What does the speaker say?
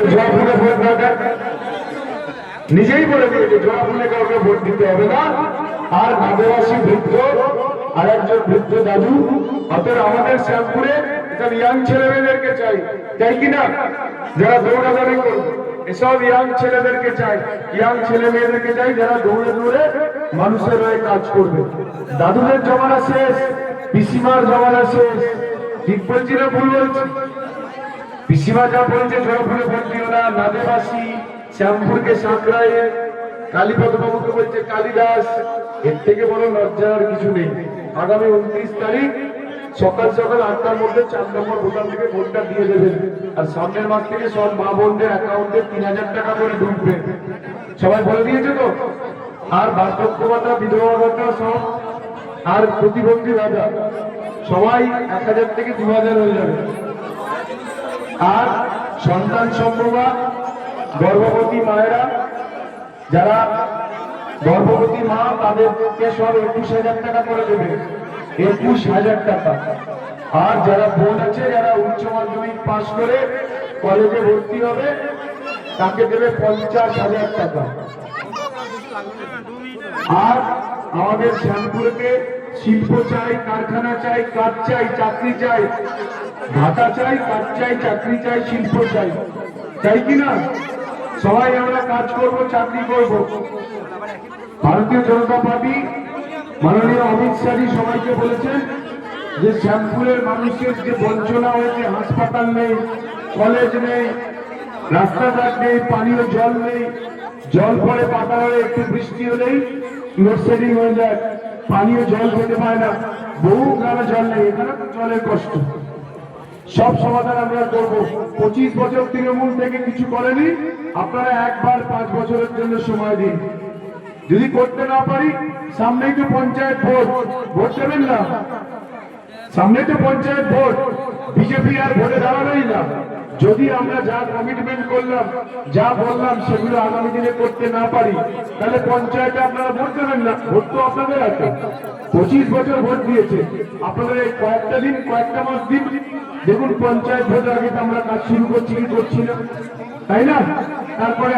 জবা ফুলে ভোট না দেন, নিজেই বলে দিয়েছে জবা ফুলে কাউকে ভোট দিতে হবে না। আর আদিবাসী বৃদ্ধ আর একজন বৃদ্ধ দাদু, অতএব আমাদের শ্যামপুরে ইয়াং ছেলে মেয়েদেরকে চাই, চাই কিনা, যারা দৌড়াদৌড়ি করবে, এসব ইয়াং ছেলেদেরকে চাই, ইয়াং ছেলে মেয়েদেরকে চাই যারা দৌড়ে দৌড়ে মানুষের হয়ে কাজ করবে। দাদুদের জমানা শেষ, পিসিমার জমানা শেষ। ঠিক বলছি না ভুল বলছি? পিসিমা যা বলছে জবা ফুলে ভোট দিও না, নাদেবাসী শ্যামপুরকে সাঁকড়াইয়ে কালীপদ বাবুকে বলছে কালিদাস, এর থেকে বড় লজ্জার কিছু নেই। আগামী 29 তারিখ সকাল সকাল 8টার মধ্যে 4 নম্বর বোতাম থেকে ভোটটা দিয়ে দেবেন। আর সামনের মাস থেকে সব মা বোনদের অ্যাকাউন্টে 3000 টাকা করে ঢুকবে। সবাই বলে দিয়েছে তো? আর বার্ধক্য ভাতা, বিধবা ভাতা সব, আর প্রতিবন্ধী ভাতা সবাই 1000 থেকে 2000 হয়ে যাবে। আর সন্তান সম্ভবা গর্ভবতী মায়েরা, যারা গর্ভবতী মা তাদেরকে সব 21,000 টাকা করে দেবে, 21,000 টাকা। আর যারা বোন আছে, যারা উচ্চ মাধ্যমিক পাশ করে কলেজে ভর্তি হবে, তাকে দেবে 50,000 টাকা। আর আমাদের শ্যামপুরকে শিল্প চাই, কারখানা চাই, কাজ চাই, চাকরি চাই, ভাতা চাই, কাজ চাই, চাকরি চাই, শিল্প চাই, চাই কিনা? সবাই আমরা কাজ করব, চাকরি করব। ভারতীয় জনতা পার্টি মাননীয় অমিত শাহজি সবাইকে বলেছেন যে শ্যামপুরের মানুষের যে বঞ্চনা হয়েছে, হাসপাতাল নেই, কলেজ নেই, রাস্তাঘাট নেই, পানীয় জল নেই, জল পড়ে পাতারে, একটু বৃষ্টি হলেই লোডশেডিং হয়ে যায়, পানীয় জল খেতে পায় না, বহু গ্রামে জল নেই, এখানে জলের কষ্ট। সব সমাধান আমরা করব। 25 বছর তৃণমূল থেকে কিছু করেনি, আপনারা একবার 5 বছরের জন্য সময় দিন। যদি করতে না পারি, সামনেই তো পঞ্চায়েত ভোট, ভোট দেবেন না? সামনে তো পঞ্চায়েত ভোট, বিজেপি আর ভোটে দাঁড়াবেই না। যদি আমরা যা কমিটমেন্ট করলাম, যা বললাম, সেগুলো আগামী দিনে করতে না পারি, তাহলে পঞ্চায়েতে আপনারা ভোট দেবেন না। ভোট তো আপনাদের আছে, 25 বছর ভোট দিয়েছে, আপনাদের এই কয়েকটা দিন, কয়েকটা মাস দিন, দেখুন পঞ্চায়েত ভোটের আগে আমরা কাজ শুরু করছি কি করছি না, তাই না? তারপরে